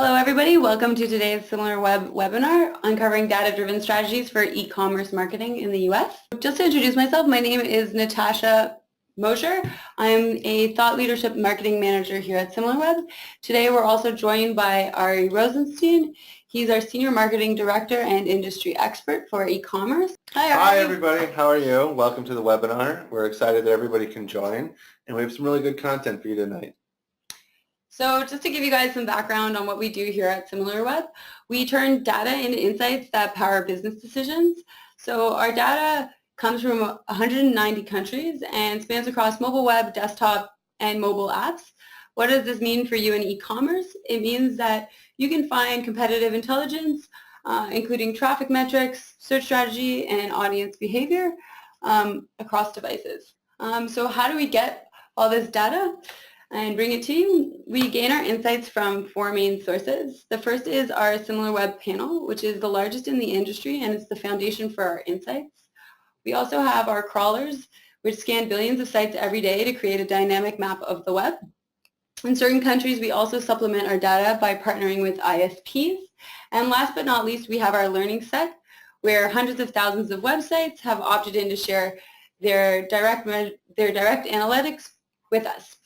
Hello everybody, welcome to today's Similarweb webinar, Uncovering Data-Driven Strategies for E-Commerce Marketing in the US. Just to introduce myself, my name is Natasha Mosher. I'm a Thought Leadership Marketing Manager here at Similarweb. Today we're also joined by Ari Rosenstein. He's our Senior Marketing Director and Industry Expert for e-commerce. Hi, Ari. Hi everybody, how are you? Welcome to the webinar. We're excited that everybody can join, and we have some really good content for you tonight. So just to give you guys some background on what we do here at Similarweb, we turn data into insights that power business decisions. So our data comes from 190 countries and spans across mobile web, desktop, and mobile apps. What does this mean for you in e-commerce? It means that you can find competitive intelligence, including traffic metrics, search strategy, and audience behavior across devices. So how do we get all this data and bring it to you? We gain our insights from four main sources. The first is our Similarweb panel, which is the largest in the industry, and it's the foundation for our insights. We also have our crawlers, which scan billions of sites every day to create a dynamic map of the web. In certain countries, we also supplement our data by partnering with ISPs. And last but not least, we have our learning set, where hundreds of thousands of websites have opted in to share their direct analytics with us.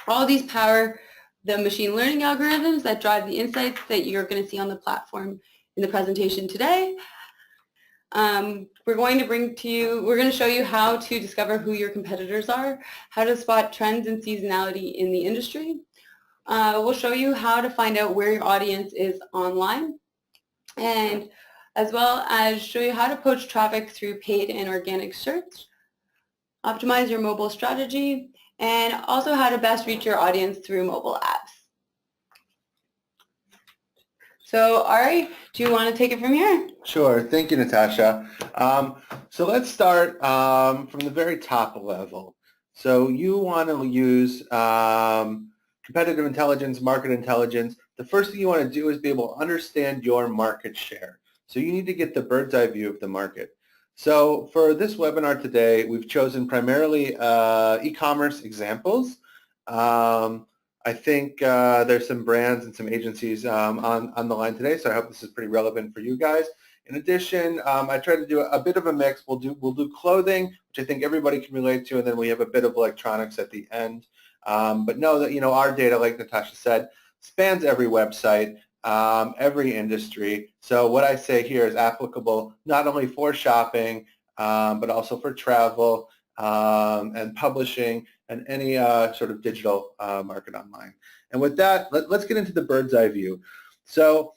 All these power the machine learning algorithms that drive the insights that you're going to see on the platform in the presentation today. We're going to show you how to discover who your competitors are, how to spot trends and seasonality in the industry. We'll show you how to find out where your audience is online, and as well as show you how to poach traffic through paid and organic search, optimize your mobile strategy, and also how to best reach your audience through mobile apps. So Ari, do you want to take it from here? Sure. Thank you, Natasha. So let's start from the very top level. So you want to use competitive intelligence, market intelligence. The first thing you want to do is be able to understand your market share. So you need to get the bird's eye view of the market. So for this webinar today, we've chosen primarily e-commerce examples. I think there's some brands and some agencies on the line today, so I hope this is pretty relevant for you guys. In addition, I try to do a bit of a mix. We'll do clothing, which I think everybody can relate to, and then we have a bit of electronics at the end. But know that our data, like Natasha said, spans every website. Every industry. So what I say here is applicable not only for shopping, but also for travel and publishing and any sort of digital market online. And with that, let's get into the bird's eye view. So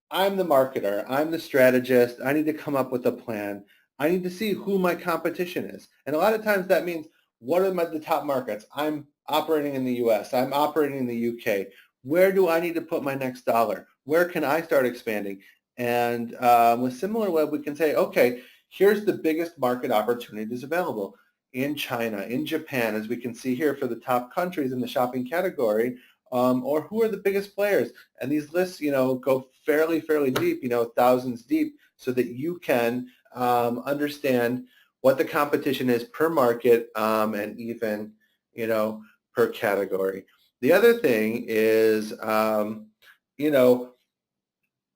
I'm the marketer. I'm the strategist. I need to come up with a plan. I need to see who my competition is. And a lot of times that means what are the top markets? I'm operating in the US. I'm operating in the UK. Where do I need to put my next dollar? Where can I start expanding? And with Similarweb, we can say, okay, here's the biggest market opportunities available in China, in Japan, as we can see here for the top countries in the shopping category, or who are the biggest players. And these lists, go fairly deep, thousands deep, so that you can understand what the competition is per market and even, per category. The other thing is, in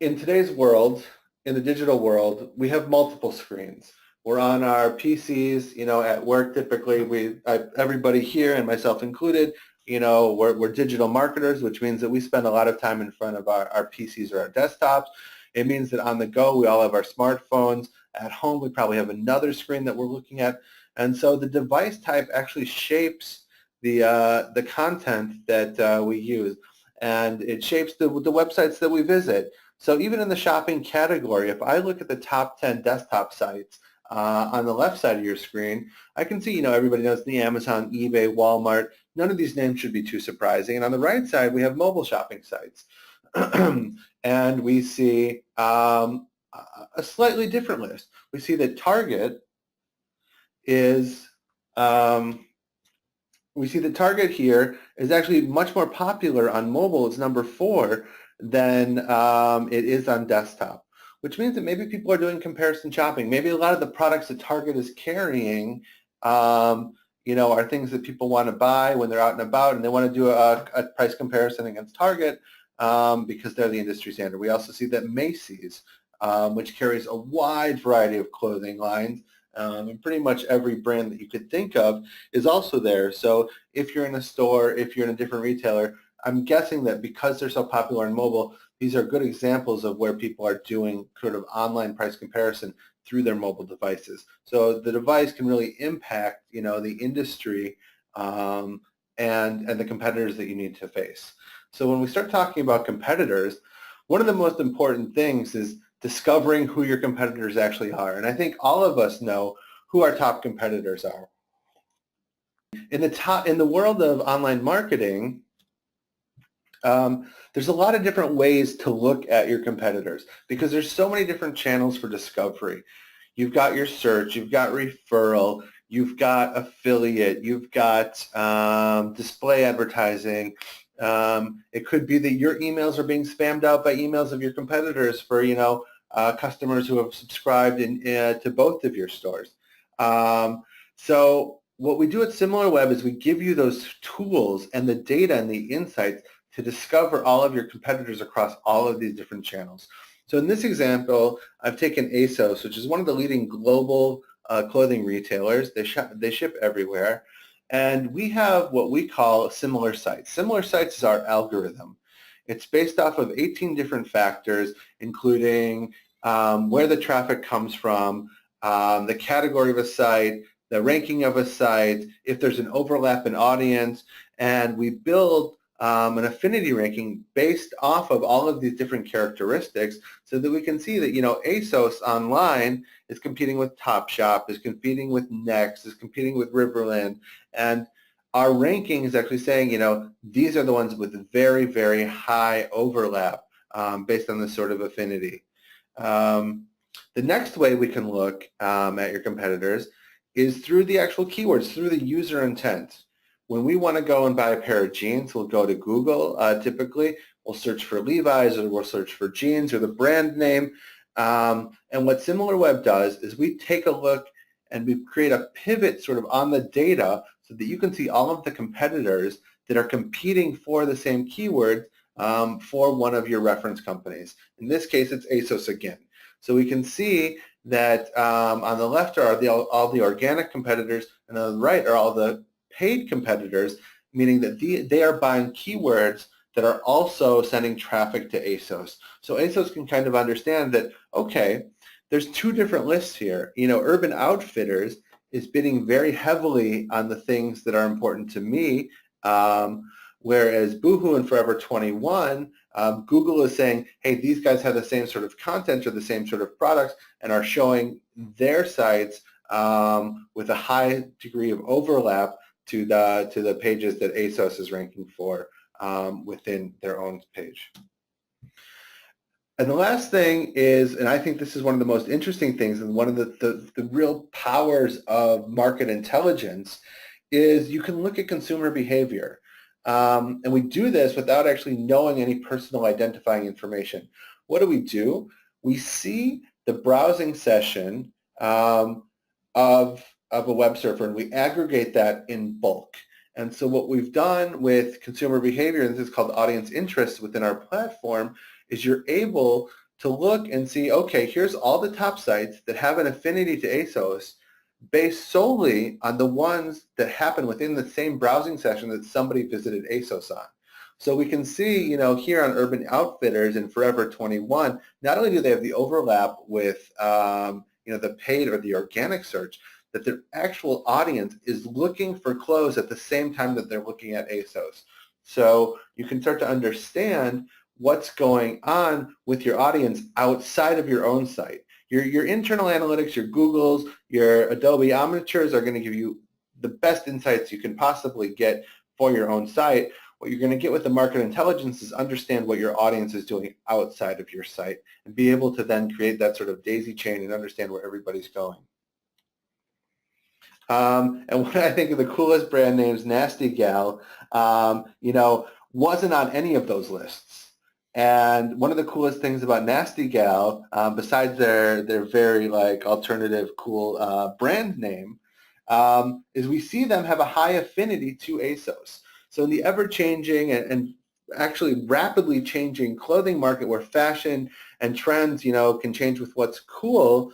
today's world, in the digital world, we have multiple screens. We're on our PCs, at work typically. Everybody here, and myself included, we're digital marketers, which means that we spend a lot of time in front of our PCs or our desktops. It means that on the go, we all have our smartphones. At home, we probably have another screen that we're looking at. And so the device type actually shapes the content that we use, and it shapes the websites that we visit. So even in the shopping category, if I look at the top 10 desktop sites on the left side of your screen, I can see, everybody knows the Amazon, eBay, Walmart. None of these names should be too surprising. And on the right side, we have mobile shopping sites. And we see a slightly different list. We see that Target is Target here is actually much more popular on mobile. It's number 4 than it is on desktop, which means that maybe people are doing comparison shopping. Maybe a lot of the products that Target is carrying, are things that people want to buy when they're out and about, and they want to do a price comparison against Target. because they're the industry standard. We also see that Macy's, which carries a wide variety of clothing lines, and pretty much every brand that you could think of is also there. So if you're in a store, if you're in a different retailer, I'm guessing that because they're so popular in mobile, these are good examples of where people are doing sort of online price comparison through their mobile devices. So the device can really impact, the industry and the competitors that you need to face. So when we start talking about competitors, one of the most important things is discovering who your competitors actually are. And I think all of us know who our top competitors are. In the world of online marketing, there's a lot of different ways to look at your competitors because there's so many different channels for discovery. You've got your search, you've got referral, you've got affiliate, you've got display advertising. It could be that your emails are being spammed out by emails of your competitors for, customers who have subscribed to both of your stores. So what we do at Similarweb is we give you those tools and the data and the insights to discover all of your competitors across all of these different channels. So in this example, I've taken ASOS, which is one of the leading global clothing retailers. They ship everywhere. And we have what we call similar sites. Similar sites is our algorithm. It's based off of 18 different factors, including where the traffic comes from, the category of a site, the ranking of a site, if there's an overlap in audience, and we build an affinity ranking based off of all of these different characteristics so that we can see that, ASOS online is competing with Topshop, is competing with Next, is competing with Riverland, and our ranking is actually saying, these are the ones with very, very high overlap based on this sort of affinity. The next way we can look at your competitors is through the actual keywords, through the user intent. When we want to go and buy a pair of jeans, we'll go to Google typically. We'll search for Levi's or we'll search for jeans or the brand name. And what Similarweb does is we take a look and we create a pivot sort of on the data so that you can see all of the competitors that are competing for the same keywords for one of your reference companies. In this case, it's ASOS again. So we can see that on the left are all the organic competitors, and on the right are all the paid competitors, meaning that they are buying keywords that are also sending traffic to ASOS. So ASOS can kind of understand that, okay, there's two different lists here. Urban Outfitters is bidding very heavily on the things that are important to me, whereas Boohoo and Forever 21, Google is saying, hey, these guys have the same sort of content or the same sort of products and are showing their sites with a high degree of overlap to the pages that ASOS is ranking for within their own page. And the last thing is, and I think this is one of the most interesting things and one of the real powers of market intelligence, is you can look at consumer behavior. And we do this without actually knowing any personal identifying information. What do? We see the browsing session of a web surfer, and we aggregate that in bulk. And so what we've done with consumer behavior, and this is called audience interest within our platform, is you're able to look and see, okay, here's all the top sites that have an affinity to ASOS based solely on the ones that happen within the same browsing session that somebody visited ASOS on. So we can see, here on Urban Outfitters and Forever 21, not only do they have the overlap with, the paid or the organic search, that their actual audience is looking for clothes at the same time that they're looking at ASOS. So you can start to understand what's going on with your audience outside of your own site. Your internal analytics, your Googles, your Adobe Omnitures are going to give you the best insights you can possibly get for your own site. What you're going to get with the market intelligence is understand what your audience is doing outside of your site and be able to then create that sort of daisy chain and understand where everybody's going. And what I think of the coolest brand names, Nasty Gal, wasn't on any of those lists. And one of the coolest things about Nasty Gal, besides their very alternative cool brand name, is we see them have a high affinity to ASOS. So in the ever-changing and actually rapidly changing clothing market where fashion and trends, can change with what's cool,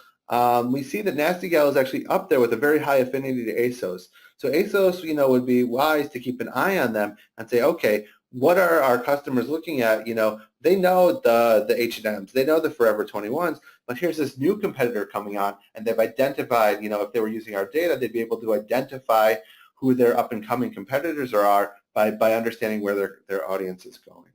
we see that Nasty Gal is actually up there with a very high affinity to ASOS. So ASOS, would be wise to keep an eye on them and say, okay, what are our customers looking at? They know the H&Ms, they know the Forever 21s, but here's this new competitor coming on, and they've identified, if they were using our data, they'd be able to identify who their up-and-coming competitors are by understanding where their audience is going.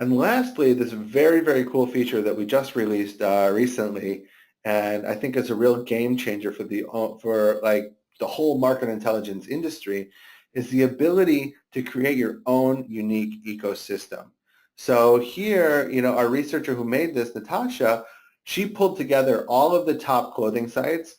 And lastly, this very, very cool feature that we just released recently, and I think is a real game changer for the whole market intelligence industry, is the ability to create your own unique ecosystem. So here, our researcher who made this, Natasha, she pulled together all of the top clothing sites,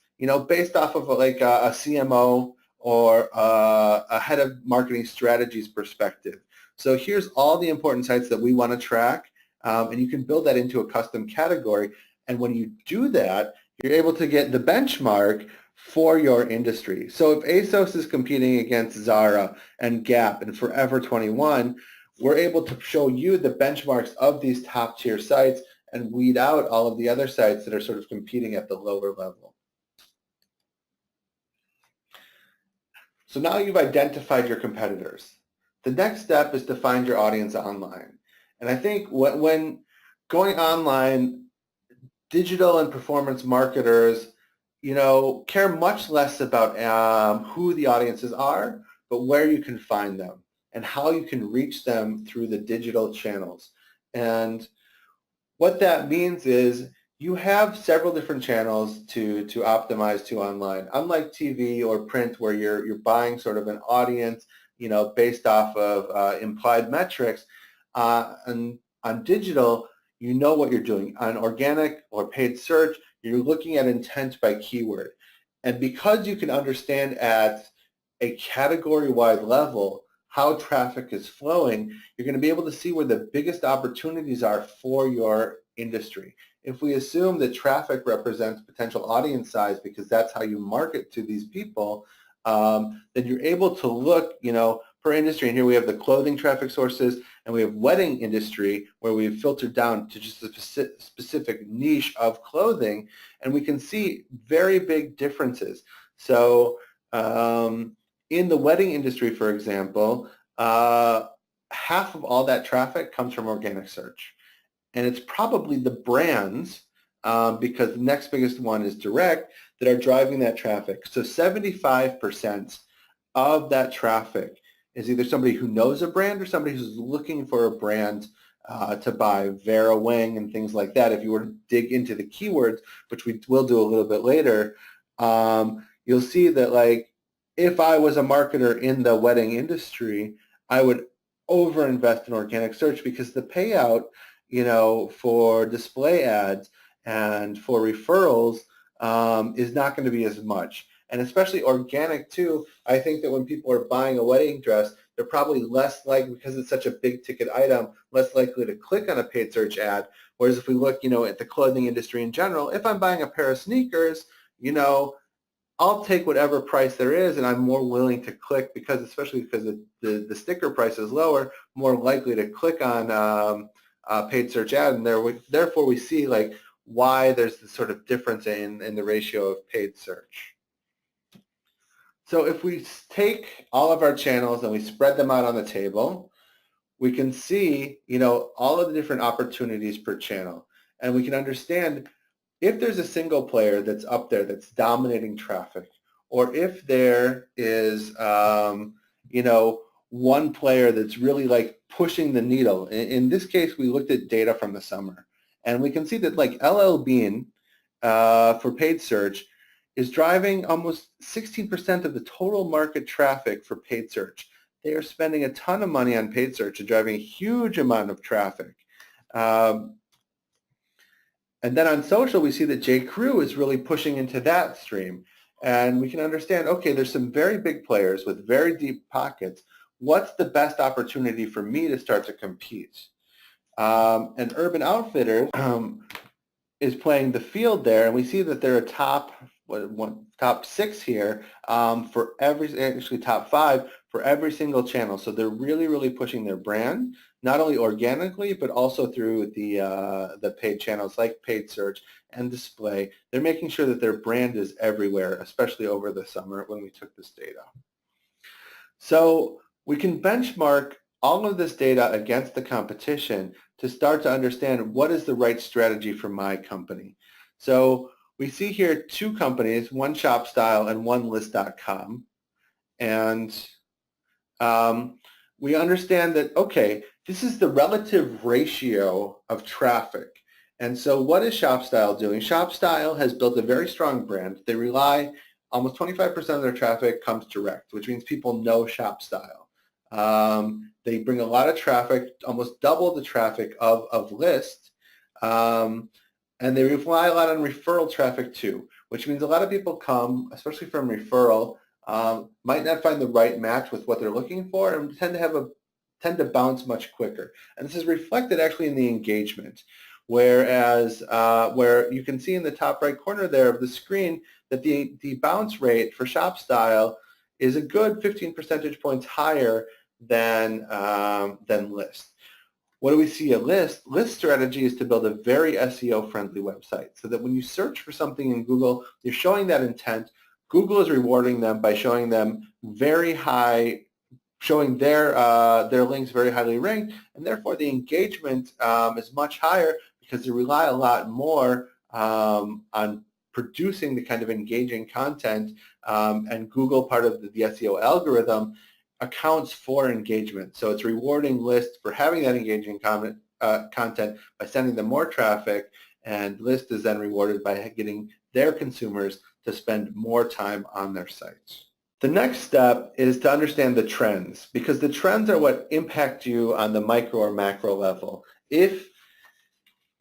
based off of a CMO or a head of marketing strategies perspective. So here's all the important sites that we want to track, and you can build that into a custom category. And when you do that, you're able to get the benchmark for your industry. So if ASOS is competing against Zara and Gap and Forever 21, we're able to show you the benchmarks of these top tier sites and weed out all of the other sites that are sort of competing at the lower level. So now you've identified your competitors. The next step is to find your audience online. And I think when going online, digital and performance marketers, care much less about who the audiences are, but where you can find them and how you can reach them through the digital channels. And what that means is you have several different channels to optimize to online. Unlike TV or print where you're buying sort of an audience, based off of implied metrics, and on digital, you know what you're doing. On organic or paid search, you're looking at intent by keyword. And because you can understand at a category-wide level how traffic is flowing, you're going to be able to see where the biggest opportunities are for your industry. If we assume that traffic represents potential audience size because that's how you market to these people, then you're able to look, per industry, and here we have the clothing traffic sources, and we have wedding industry where we've filtered down to just a specific niche of clothing, and we can see very big differences. So in the wedding industry, for example, half of all that traffic comes from organic search. And it's probably the brands, because the next biggest one is direct, that are driving that traffic. So 75% of that traffic is either somebody who knows a brand or somebody who's looking for a brand to buy, Vera Wang and things like that. If you were to dig into the keywords, which we will do a little bit later, you'll see that if I was a marketer in the wedding industry, I would overinvest in organic search because the payout, for display ads and for referrals is not going to be as much. And especially organic too, I think that when people are buying a wedding dress, they're probably less likely, because it's such a big ticket item, less likely to click on a paid search ad. Whereas if we look, at the clothing industry in general, if I'm buying a pair of sneakers, I'll take whatever price there is, and I'm more willing to click especially because the sticker price is lower, more likely to click on a paid search ad, and therefore we see why there's this sort of difference in the ratio of paid search. So if we take all of our channels and we spread them out on the table, we can see, all of the different opportunities per channel, and we can understand if there's a single player that's up there that's dominating traffic, or if there is, one player that's really pushing the needle. In this case, we looked at data from the summer, and we can see that LL Bean for paid search is driving almost 16% of the total market traffic for paid search. They are spending a ton of money on paid search and driving a huge amount of traffic. And then on social, we see that J. Crew is really pushing into that stream. And we can understand, okay, there's some very big players with very deep pockets. What's the best opportunity for me to start to compete? And Urban Outfitters is playing the field there, and we see that they're a top top 6 here for actually top 5 for every single channel. So they're really pushing their brand, not only organically but also through the paid channels like paid search and display. They're making sure that their brand is everywhere, especially over the summer when we took this data. So we can benchmark all of this data against the competition to start to understand what is the right strategy for my company. So we see here 2 companies, one ShopStyle and one List.com, and we understand that, okay, this is the relative ratio of traffic. And so what is ShopStyle doing? ShopStyle has built a very strong brand. They rely, almost 25% of their traffic comes direct, which means people know ShopStyle. They bring a lot of traffic, almost double the traffic of List. And they rely a lot on referral traffic too, which means a lot of people come, especially from referral, might not find the right match with what they're looking for and tend to bounce much quicker. And this is reflected actually in the engagement. Whereas where you can see in the top right corner there of the screen that the bounce rate for ShopStyle is a good 15 percentage points higher than List. What do we see at List? List strategy is to build a very SEO-friendly website so that when you search for something in Google, you're showing that intent. Google is rewarding them by showing them very high, showing their links very highly ranked, and therefore the engagement is much higher because they rely a lot more on producing the kind of engaging content, and Google, part of the SEO algorithm, accounts for engagement. So it's rewarding List for having that engaging content by sending them more traffic, and List is then rewarded by getting their consumers to spend more time on their sites. The next step is to understand the trends, because the trends are what impact you on the micro or macro level.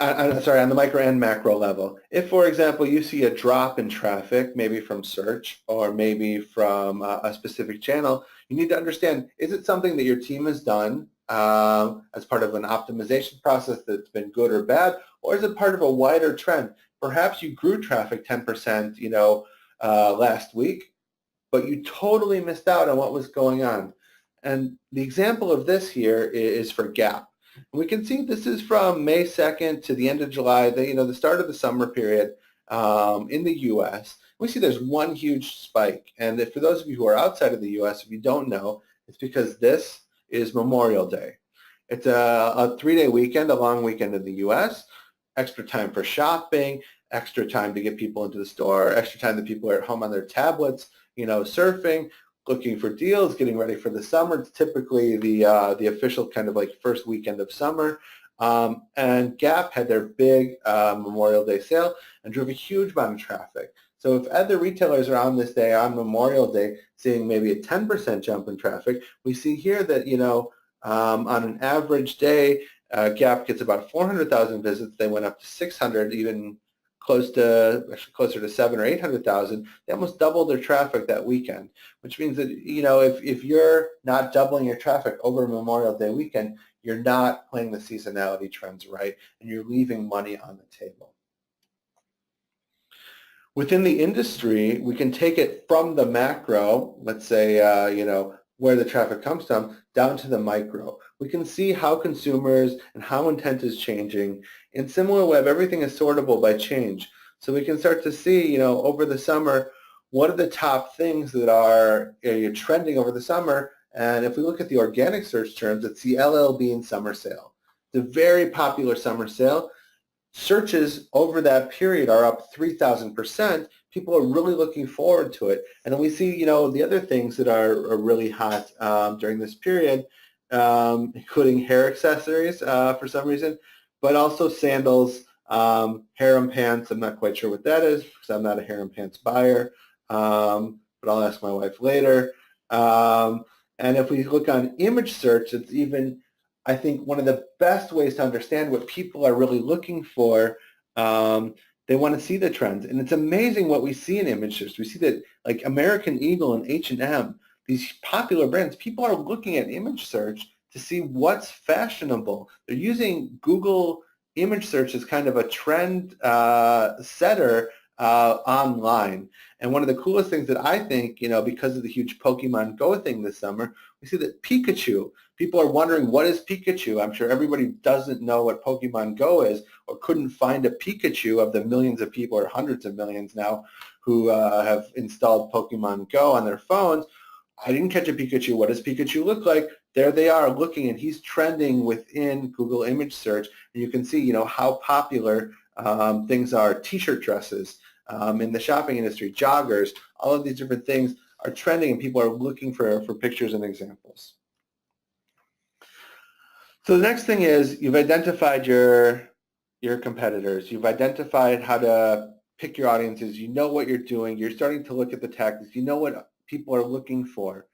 On the micro and macro level. If, for example, you see a drop in traffic, maybe from search or maybe from a specific channel, you need to understand, is it something that your team has done as part of an optimization process that's been good or bad, or is it part of a wider trend? Perhaps you grew traffic 10%, last week, but you totally missed out on what was going on. And the example of this here is for Gap. And we can see this is from May 2nd to the end of July, the start of the summer period in the U.S. We see there's one huge spike. And for those of you who are outside of the U.S., if you don't know, it's because this is Memorial Day. It's a 3-day weekend, a long weekend in the U.S., extra time for shopping, extra time to get people into the store, extra time that people are at home on their tablets, surfing, looking for deals, getting ready for the summer. It's typically the official kind of like first weekend of summer. And Gap had their big Memorial Day sale and drove a huge amount of traffic. So if other retailers are on this day, on Memorial Day, seeing maybe a 10% jump in traffic, we see here that, on an average day, Gap gets about 400,000 visits. They went up to 600, even closer to 700,000 or 800,000. They almost doubled their traffic that weekend, which means that, if you're not doubling your traffic over Memorial Day weekend, you're not playing the seasonality trends right, and you're leaving money on the table. Within the industry, we can take it from the macro, let's say, where the traffic comes from, down to the micro. We can see how consumers and how intent is changing. In Similarweb, everything is sortable by change. So we can start to see, over the summer, what are the top things that are trending over the summer. And if we look at the organic search terms, it's the LL Bean summer sale. It's a very popular summer sale. Searches over that period are up 3,000%. People are really looking forward to it. And then we see, the other things that are really hot during this period, including hair accessories for some reason, but also sandals, harem pants. I'm not quite sure what that is because I'm not a harem pants buyer, but I'll ask my wife later. And if we look on image search, it's even, I think, one of the best ways to understand what people are really looking for. They want to see the trends. And it's amazing what we see in image search. We see that like American Eagle and H&M, these popular brands, people are looking at image search to see what's fashionable. They're using Google image search as kind of a trend setter online. And one of the coolest things that I think, because of the huge Pokemon Go thing this summer, we see that Pikachu, people are wondering, what is Pikachu? I'm sure everybody doesn't know what Pokemon Go is or couldn't find a Pikachu of the millions of people or hundreds of millions now who have installed Pokemon Go on their phones. I didn't catch a Pikachu. What does Pikachu look like? There they are looking, and he's trending within Google image search. And you can see, how popular things are. T-shirt dresses in the shopping industry, joggers, all of these different things are trending, and people are looking for pictures and examples. So the next thing is you've identified your competitors. You've identified how to pick your audiences. You know what you're doing. You're starting to look at the tactics. You know what people are looking for.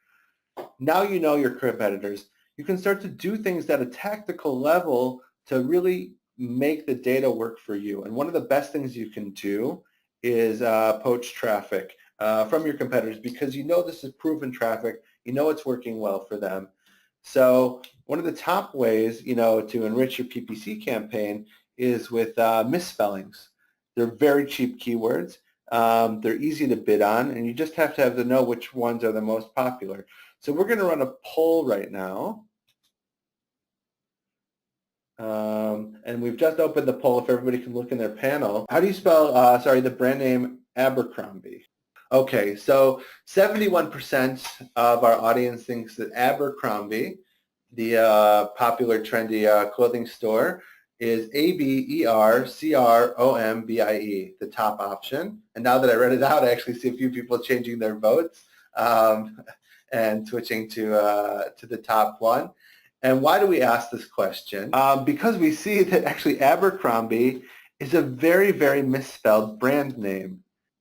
Now you know your competitors. You can start to do things at a tactical level to really make the data work for you. And one of the best things you can do is poach traffic from your competitors, because you know this is proven traffic. You know it's working well for them. So one of the top ways, to enrich your PPC campaign is with misspellings. They're very cheap keywords. They're easy to bid on, and you just have to know which ones are the most popular. So we're going to run a poll right now. And we've just opened the poll if everybody can look in their panel. How do you spell, the brand name Abercrombie? Okay, so 71% of our audience thinks that Abercrombie, the popular trendy clothing store, is Abercrombie, the top option. And now that I read it out, I actually see a few people changing their votes and switching to the top one. And why do we ask this question? Because we see that actually Abercrombie is a very, very misspelled brand name.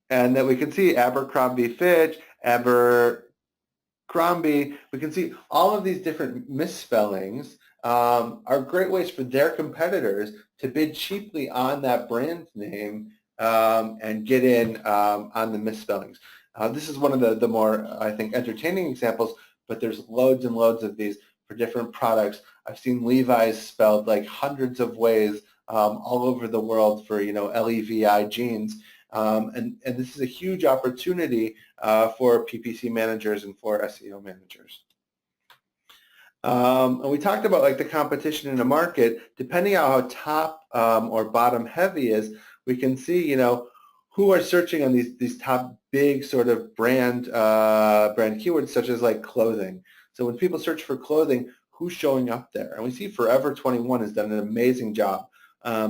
And that we can see Abercrombie Fitch, Abercrombie, we can see all of these different misspellings are great ways for their competitors to bid cheaply on that brand name and get in on the misspellings. This is one of the more, I think, entertaining examples, but there's loads and loads of these for different products. I've seen Levi's spelled like hundreds of ways all over the world for, LEVI jeans. And this is a huge opportunity for PPC managers and for SEO managers. And we talked about like the competition in the market. Depending on how top or bottom heavy is, we can see, who are searching on these top big sort of brand keywords, such as like clothing. So when people search for clothing, who's showing up there? And we see Forever 21 has done an amazing job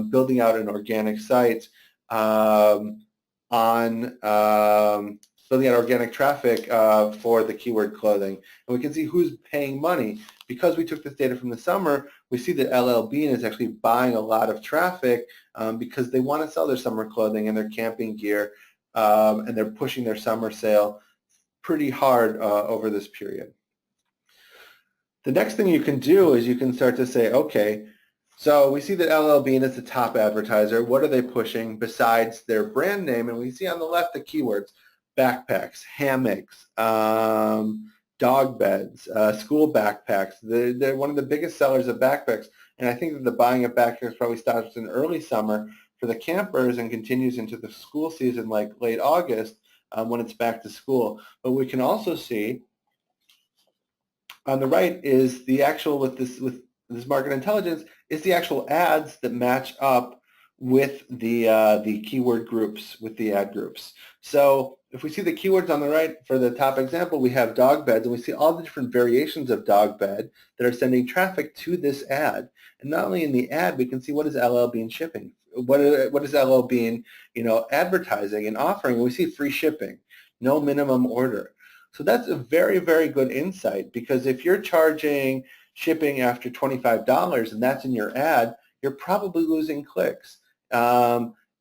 building out an organic site on building out organic traffic for the keyword clothing. And we can see who's paying money. Because we took this data from the summer, we see that LL Bean is actually buying a lot of traffic because they want to sell their summer clothing and their camping gear, and they're pushing their summer sale pretty hard over this period. The next thing you can do is you can start to say, okay, so we see that LL Bean is the top advertiser. What are they pushing besides their brand name? And we see on the left the keywords: backpacks, hammocks, dog beds, school backpacks. They're one of the biggest sellers of backpacks. And I think that the buying of backpacks probably starts in early summer for the campers and continues into the school season, like late August when it's back to school. But we can also see on the right is the actual, with this market intelligence, is the actual ads that match up with the keyword groups, with the ad groups. So if we see the keywords on the right, for the top example, we have dog beds, and we see all the different variations of dog bed that are sending traffic to this ad. And not only in the ad, we can see what is LL Bean shipping. What is LL Bean, advertising and offering? And we see free shipping, no minimum order. So that's a very, very good insight, because if you're charging shipping after $25 and that's in your ad, you're probably losing clicks.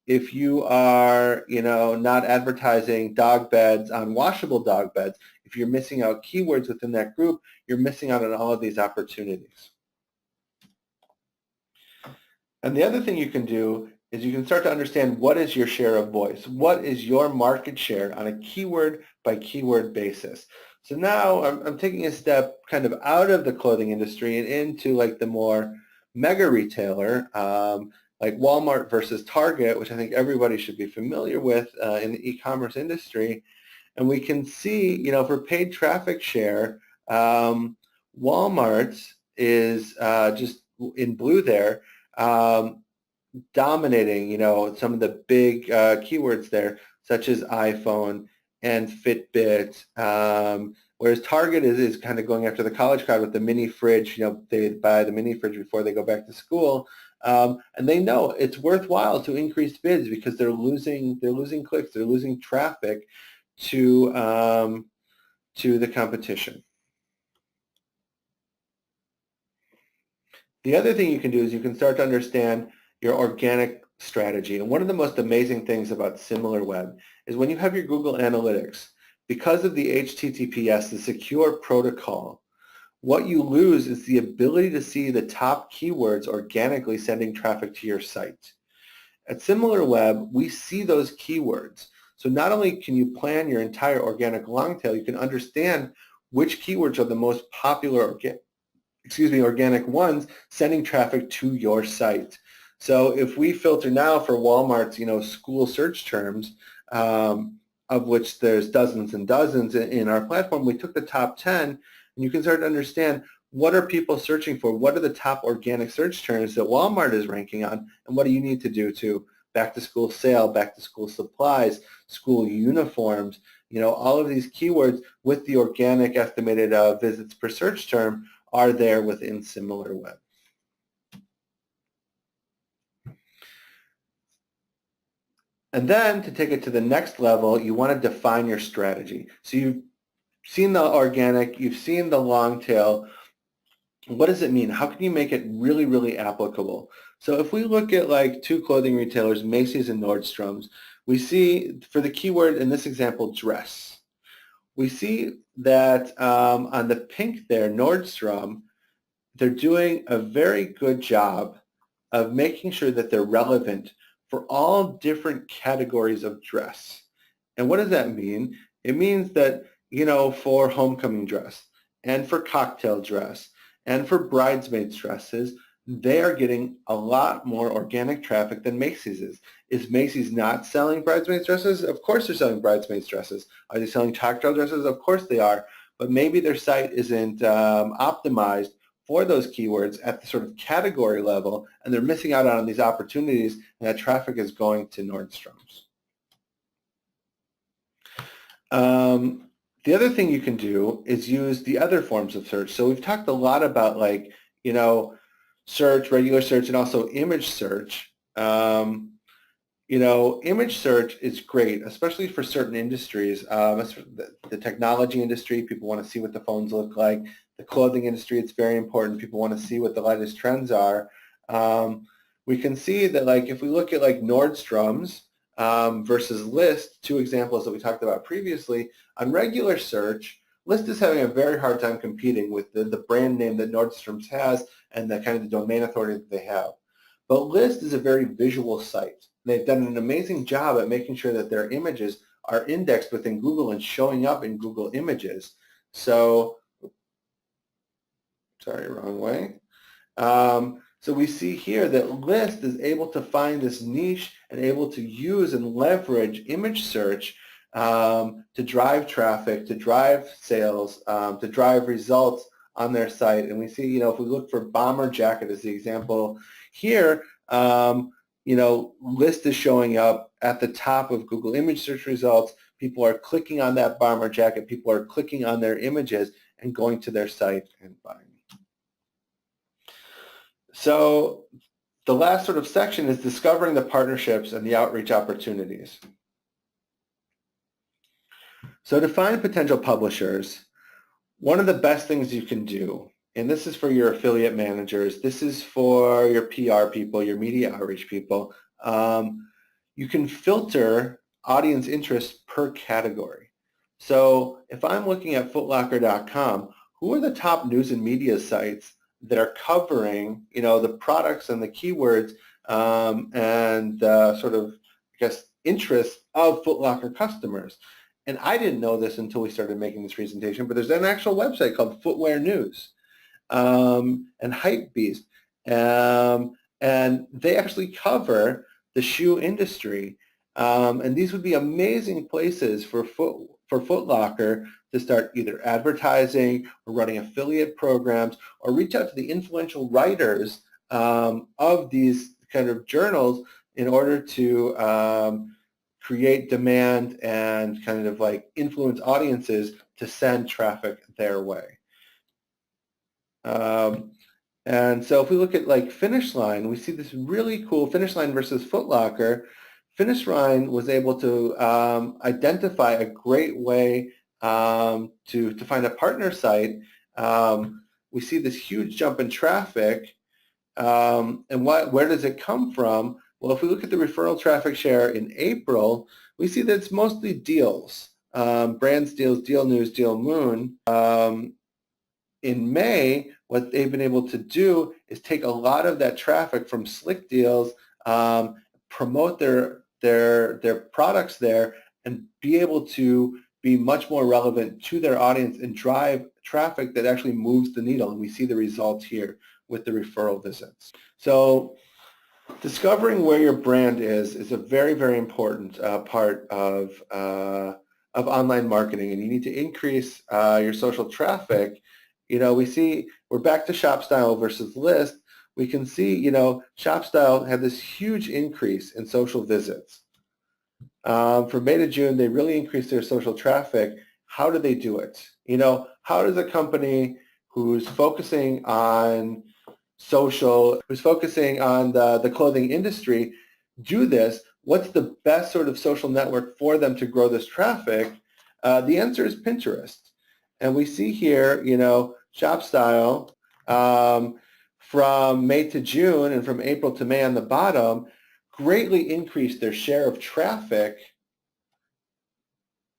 If you are, not advertising dog beds on washable dog beds, if you're missing out keywords within that group, you're missing out on all of these opportunities. And the other thing you can do is you can start to understand what is your share of voice. What is your market share on a keyword by keyword basis? So now I'm taking a step kind of out of the clothing industry and into like the more mega retailer, like Walmart versus Target, which I think everybody should be familiar with in the e-commerce industry. And we can see, for paid traffic share, Walmart is just in blue there, dominating, some of the big keywords there, such as iPhone and Fitbit, whereas Target is kind of going after the college crowd with the mini fridge. They buy the mini fridge before they go back to school, and they know it's worthwhile to increase bids because they're losing clicks, they're losing traffic to the competition. The other thing you can do is you can start to understand your organic strategy. And one of the most amazing things about Similarweb is when you have your Google Analytics, because of the HTTPS, the secure protocol, what you lose is the ability to see the top keywords organically sending traffic to your site. At Similarweb, we see those keywords. So not only can you plan your entire organic long tail, you can understand which keywords are the most popular organic ones sending traffic to your site. So if we filter now for Walmart's, school search terms, of which there's dozens and dozens in our platform, we took the top 10, and you can start to understand what are people searching for, what are the top organic search terms that Walmart is ranking on, and what do you need to do to back to school sale, back to school supplies, school uniforms, all of these keywords with the organic estimated visits per search term are there within Similarweb. And then to take it to the next level, you want to define your strategy. So you've seen the organic, you've seen the long tail. What does it mean? How can you make it really, really applicable? So if we look at like two clothing retailers, Macy's and Nordstrom's, we see for the keyword in this example, dress. We see that on the pink there, Nordstrom, they're doing a very good job of making sure that they're relevant for all different categories of dress. And what does that mean? It means that, for homecoming dress and for cocktail dress and for bridesmaids dresses, they are getting a lot more organic traffic than Macy's is. Is Macy's not selling bridesmaids dresses? Of course they're selling bridesmaids dresses. Are they selling cocktail dresses? Of course they are. But maybe their site isn't optimized for those keywords at the sort of category level, and they're missing out on these opportunities, and that traffic is going to Nordstrom's. The other thing you can do is use the other forms of search. So we've talked a lot about search, regular search, and also image search. Image search is great, especially for certain industries. The technology industry, people want to see what the phones look like. The clothing industry, it's very important. People want to see what the latest trends are. We can see that if we look at Nordstrom's versus List, two examples that we talked about previously, on regular search, List is having a very hard time competing with the brand name that Nordstrom's has and the kind of the domain authority that they have. But List is a very visual site. They've done an amazing job at making sure that their images are indexed within Google and showing up in Google Images. So, sorry, wrong way. So we see here that List is able to find this niche and able to use and leverage image search to drive traffic, to drive sales, to drive results on their site. And we see, if we look for bomber jacket as the example here, List is showing up at the top of Google image search results. People are clicking on that bomber jacket. People are clicking on their images and going to their site and buying. So the last sort of section is discovering the partnerships and the outreach opportunities. So to find potential publishers, one of the best things you can do, and this is for your affiliate managers, this is for your PR people, your media outreach people, you can filter audience interest per category. So if I'm looking at footlocker.com, who are the top news and media sites that are covering, the products and the keywords and sort of, interests of Foot Locker customers? And I didn't know this until we started making this presentation, but there's an actual website called Footwear News and Hypebeast and they actually cover the shoe industry. And these would be amazing places for Foot Locker to start either advertising or running affiliate programs or reach out to the influential writers of these kind of journals in order to create demand and kind of like influence audiences to send traffic their way. And so if we look at like Finish Line, we see this really cool Finish Line versus Foot Locker. Finish Line was able to identify a great way to find a partner site. We see this huge jump in traffic. And where does it come from? Well, if we look at the referral traffic share in April, we see that it's mostly deals, brands deals, deal news, deal moon. In May, what they've been able to do is take a lot of that traffic from Slick Deals, promote their products there, and be able to be much more relevant to their audience and drive traffic that actually moves the needle. And we see the results here with the referral visits. So discovering where your brand is a very, very important part of online marketing, and you need to increase your social traffic. You know, we see we're back to shop style versus list. We can see, you know, shop style had this huge increase in social visits. From May to June, they really increased their social traffic. How do they do it? You know, how does a company who's focusing on social, who's focusing on the clothing industry do this? What's the best sort of social network for them to grow this traffic? The answer is Pinterest. And we see here, you know, shop style from May to June and from April to May on the bottom greatly increased their share of traffic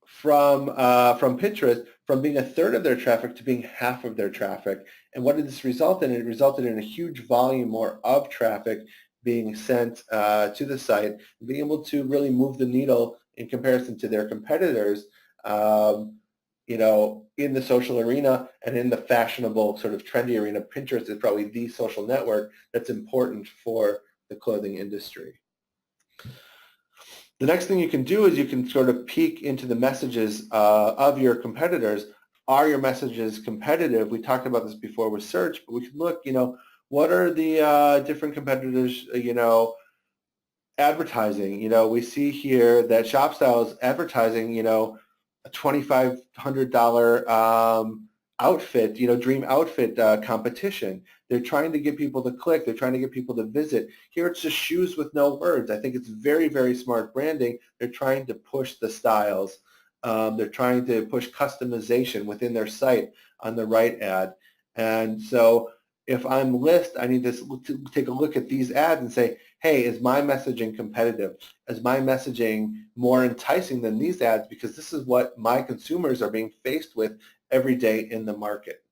from Pinterest, from being a third of their traffic to being half of their traffic. And what did this result in? It resulted in a huge volume more of traffic being sent to the site, being able to really move the needle in comparison to their competitors, you know, in the social arena and in the fashionable sort of trendy arena. Pinterest is probably the social network that's important for the clothing industry. The next thing you can do is you can sort of peek into the messages of your competitors. Are your messages competitive? We talked about this before with search, but we can look, you know, what are the different competitors, you know, advertising? You know, we see here that ShopStyle is advertising, you know, a $2,500 outfit, you know, dream outfit competition. They're trying to get people to click. They're trying to get people to visit. Here it's just shoes with no words. I think it's very, very smart branding. They're trying to push the styles. They're trying to push customization within their site on the right ad. And so if I'm List, I need to take a look at these ads and say, hey, is my messaging competitive? Is my messaging more enticing than these ads? Because this is what my consumers are being faced with every day in the market.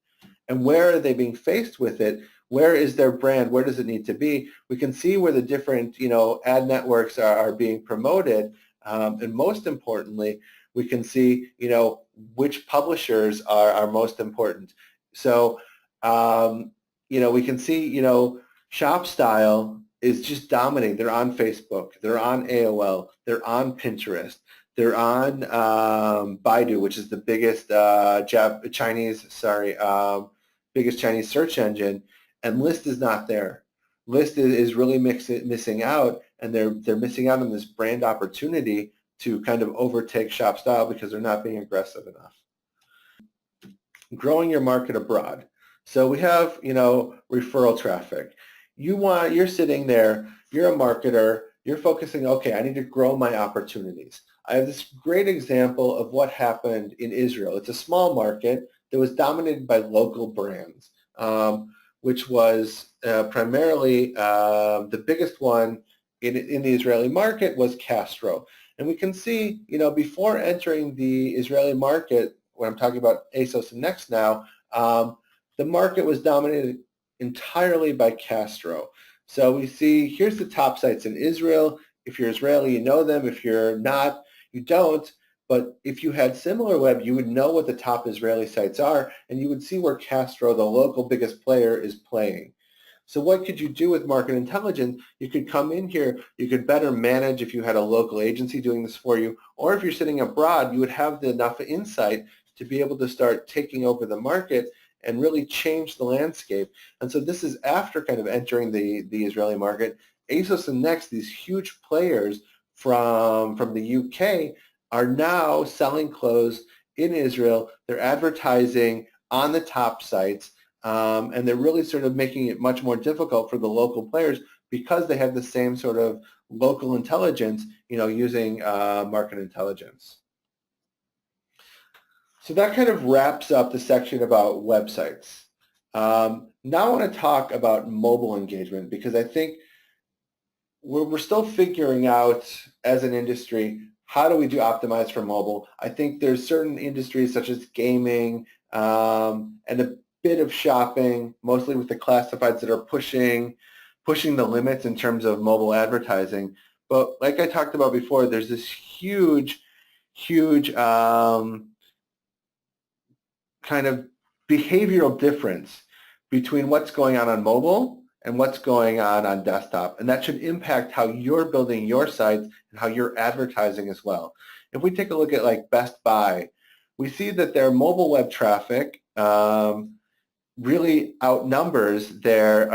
And where are they being faced with it? Where is their brand? Where does it need to be? We can see where the different, you know, ad networks are being promoted. And most importantly, we can see, you know, which publishers are most important. So, you know, we can see, you know, ShopStyle is just dominating. They're on Facebook. They're on AOL. They're on Pinterest. They're on Baidu, which is the biggest biggest Chinese search engine, and List is not there. List is really missing out, and they're missing out on this brand opportunity to kind of overtake ShopStyle because they're not being aggressive enough. Growing your market abroad. So we have, you know, referral traffic. You're sitting there, you're a marketer, you're focusing, okay, I need to grow my opportunities. I have this great example of what happened in Israel. It's a small market that was dominated by local brands, which was primarily the biggest one in the Israeli market was Castro. And we can see, you know, before entering the Israeli market, when I'm talking about ASOS and Next now, the market was dominated entirely by Castro. So we see, here's the top sites in Israel. If you're Israeli, you know them. If you're not, you don't. But if you had Similarweb, you would know what the top Israeli sites are, and you would see where Castro, the local biggest player, is playing. So what could you do with market intelligence? You could come in here, you could better manage if you had a local agency doing this for you, or if you're sitting abroad, you would have enough insight to be able to start taking over the market and really change the landscape. And so this is after kind of entering the Israeli market. ASOS and Next, these huge players from the UK, are now selling clothes in Israel. They're advertising on the top sites, and they're really sort of making it much more difficult for the local players because they have the same sort of local intelligence, using market intelligence. So that kind of wraps up the section about websites. Now I want to talk about mobile engagement, because I think we're still figuring out as an industry, how do we do optimize for mobile? I think there's certain industries such as gaming and a bit of shopping, mostly with the classifieds, that are pushing the limits in terms of mobile advertising. But like I talked about before, there's this huge kind of behavioral difference between what's going on mobile and what's going on desktop. And that should impact how you're building your sites and how you're advertising as well. If we take a look at like Best Buy, we see that their mobile web traffic really outnumbers their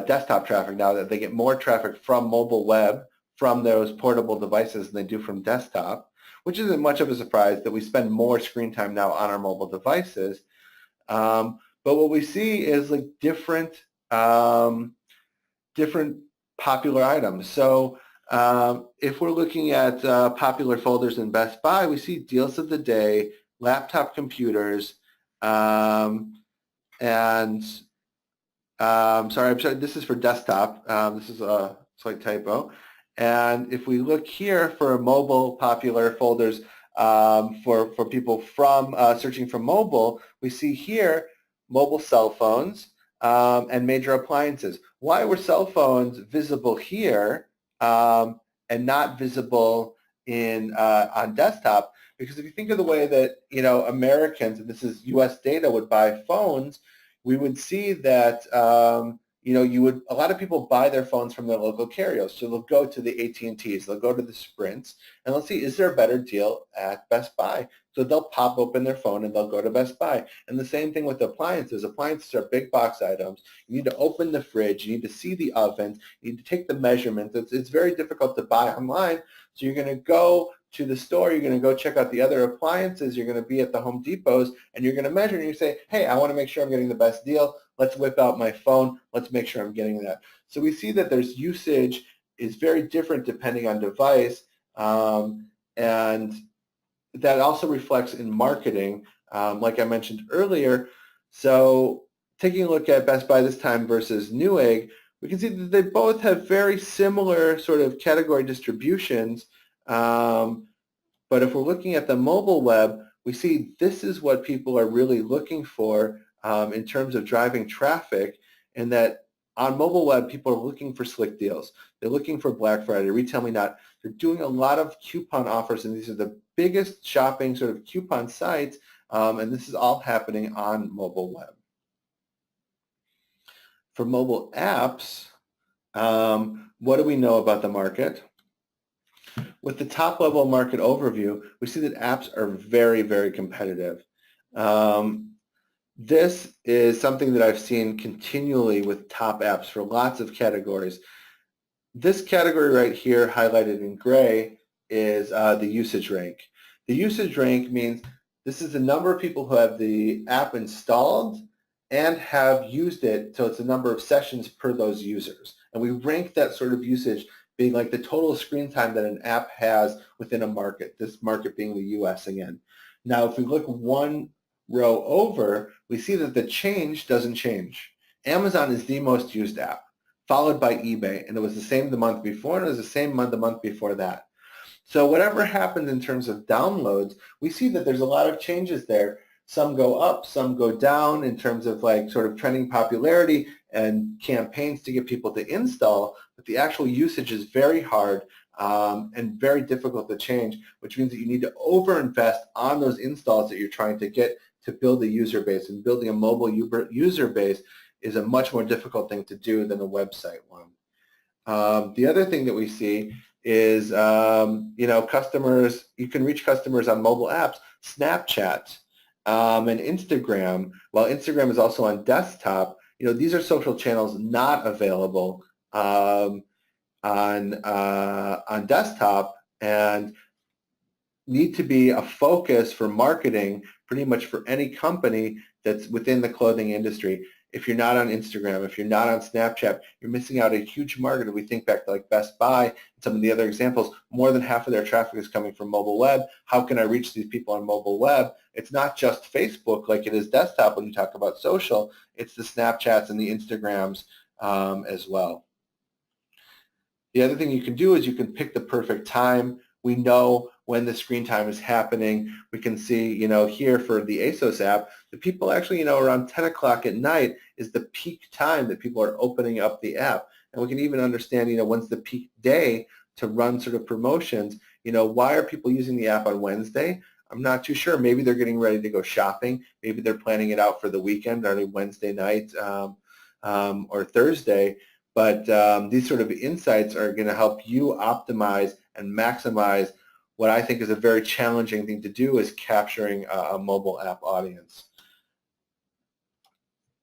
desktop traffic now, that they get more traffic from mobile web, from those portable devices, than they do from desktop, which isn't much of a surprise that we spend more screen time now on our mobile devices. But what we see is like different popular items. So if we're looking at popular folders in Best Buy, we see deals of the day, laptop computers, and sorry, this is for desktop. This is a slight typo. And if we look here for mobile popular folders for people from searching for mobile, we see here mobile cell phones and major appliances. Why were cell phones visible here and not visible on desktop? Because if you think of the way that Americans, and this is U.S. data, would buy phones, we would see that a lot of people buy their phones from their local carriers. So they'll go to the AT&Ts, they'll go to the Sprints, and they'll see, is there a better deal at Best Buy? So they'll pop open their phone and they'll go to Best Buy. And the same thing with appliances. Appliances are big box items. You need to open the fridge, you need to see the ovens, you need to take the measurements. It's very difficult to buy online. So you're going to go to the store, you're going to go check out the other appliances, you're going to be at the Home Depots, and you're going to measure, and you say, hey, I want to make sure I'm getting the best deal. Let's whip out my phone. Let's make sure I'm getting that. So we see that there's usage is very different depending on device, and that also reflects in marketing, like I mentioned earlier. So taking a look at Best Buy this time versus Newegg, we can see that they both have very similar sort of category distributions. But if we're looking at the mobile web, we see this is what people are really looking for in terms of driving traffic, and that on mobile web, people are looking for slick deals. They're looking for Black Friday, Retail Me Not. They're doing a lot of coupon offers, and these are the biggest shopping sort of coupon sites, and this is all happening on mobile web. For mobile apps, what do we know about the market? With the top level market overview, we see that apps are very, very competitive. This is something that I've seen continually with top apps for lots of categories. This category right here, highlighted in gray, is the usage rank. The usage rank means this is the number of people who have the app installed and have used it, so it's the number of sessions per those users. And we rank that sort of usage being like the total screen time that an app has within a market, this market being the US again. Now, if we look one row over, we see that the change doesn't change. Amazon is the most used app, followed by eBay, and it was the same the month before, and it was the same the month before that. So whatever happens in terms of downloads, we see that there's a lot of changes there. Some go up, some go down in terms of like sort of trending popularity and campaigns to get people to install, but the actual usage is very hard and very difficult to change, which means that you need to overinvest on those installs that you're trying to get to build a user base. And building a mobile user base is a much more difficult thing to do than a website one. The other thing that we see is, customers, you can reach customers on mobile apps, Snapchat, and Instagram. While Instagram is also on desktop, these are social channels not available on desktop and need to be a focus for marketing pretty much for any company that's within the clothing industry. If you're not on Instagram, if you're not on Snapchat, you're missing out a huge market. If we think back to like Best Buy and some of the other examples, more than half of their traffic is coming from mobile web. How can I reach these people on mobile web? It's not just Facebook like it is desktop when you talk about social. It's the Snapchats and the Instagrams as well. The other thing you can do is you can pick the perfect time. We know when the screen time is happening. We can see, here for the ASOS app, the people actually, around 10 o'clock at night is the peak time that people are opening up the app. And we can even understand, when's the peak day to run sort of promotions. Why are people using the app on Wednesday? I'm not too sure. Maybe they're getting ready to go shopping. Maybe they're planning it out for the weekend, early Wednesday night or Thursday. But these sort of insights are going to help you optimize and maximize what I think is a very challenging thing to do, is capturing a mobile app audience.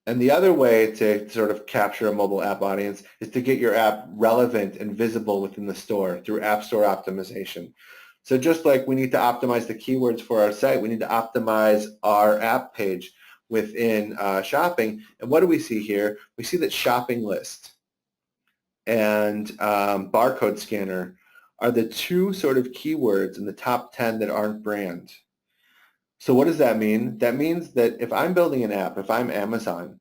And the other way to sort of capture a mobile app audience is to get your app relevant and visible within the store through App Store optimization. So just like we need to optimize the keywords for our site, we need to optimize our app page within shopping. And what do we see here? We see that shopping list and barcode scanner are the two sort of keywords in the top 10 that aren't brand. So what does that mean? That means that if I'm building an app, if I'm Amazon,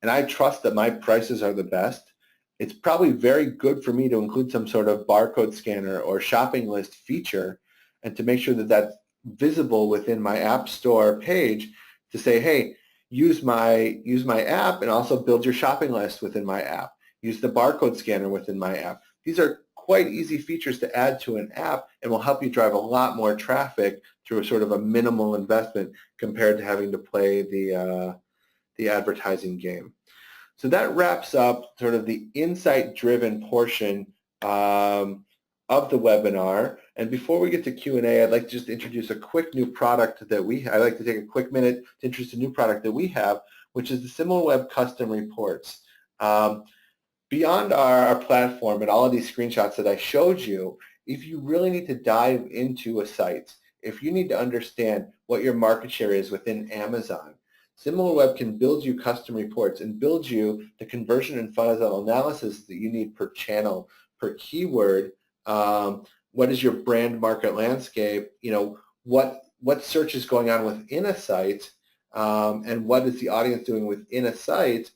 and I trust that my prices are the best, it's probably very good for me to include some sort of barcode scanner or shopping list feature, and to make sure that that's visible within my App Store page to say, hey, use my app and also build your shopping list within my app. Use the barcode scanner within my app. These are quite easy features to add to an app and will help you drive a lot more traffic through a sort of a minimal investment compared to having to play the advertising game. So that wraps up sort of the insight-driven portion of the webinar. And before we get to Q&A, I'd like to just introduce a quick new product that I'd like to take a quick minute to introduce a new product that we have, which is the Similarweb Custom Reports. Beyond our platform and all of these screenshots that I showed you, if you really need to dive into a site, if you need to understand what your market share is within Amazon, Similarweb can build you custom reports and build you the conversion and funnel analysis that you need per channel, per keyword. What is your brand market landscape? What search is going on within a site, and what is the audience doing within a site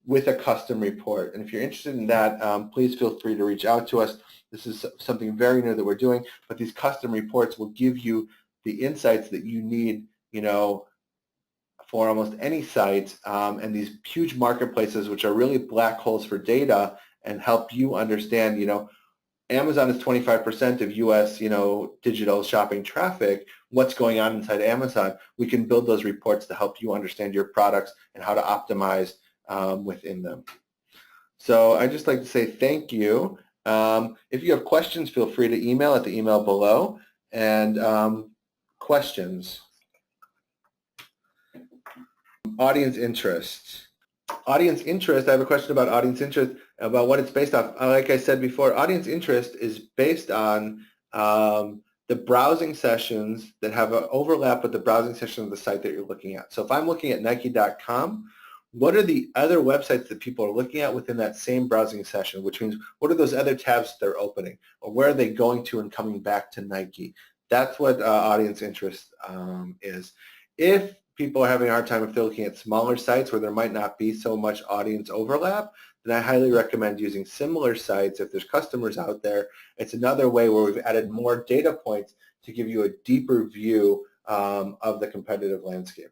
with a custom report. And if you're interested in that, please feel free to reach out to us. This is something very new that we're doing, but these custom reports will give you the insights that you need, for almost any site, and these huge marketplaces, which are really black holes for data, and help you understand, Amazon is 25% of US, digital shopping traffic. What's going on inside Amazon? We can build those reports to help you understand your products and how to optimize within them. So I'd just like to say thank you. If you have questions, feel free to email at the email below. And questions. Audience interest. Audience interest, I have a question about audience interest, about what it's based on. Like I said before, audience interest is based on the browsing sessions that have an overlap with the browsing session of the site that you're looking at. So if I'm looking at Nike.com, what are the other websites that people are looking at within that same browsing session, which means what are those other tabs they're opening, or where are they going to and coming back to Nike? That's what audience interest is. If people are having a hard time, if they're looking at smaller sites where there might not be so much audience overlap, then I highly recommend using similar sites. If there's customers out there, it's another way where we've added more data points to give you a deeper view of the competitive landscape.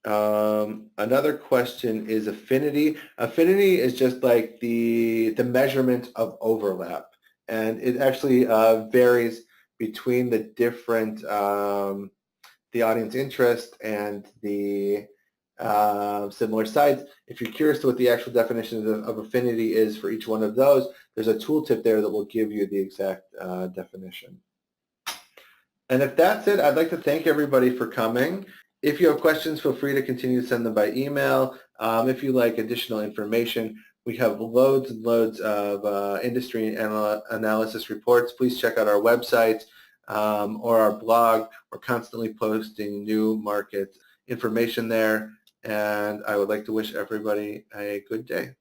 Another question is affinity. Affinity is just like the measurement of overlap, and it actually varies between the different the audience interest and the similar sites. If you're curious to what the actual definition of affinity is for each one of those, there's a tooltip there that will give you the exact definition. And if that's it, I'd like to thank everybody for coming. If you have questions, feel free to continue to send them by email. If you like additional information, we have loads and loads of industry analysis reports. Please check out our website or our blog. We're constantly posting new market information there. And I would like to wish everybody a good day.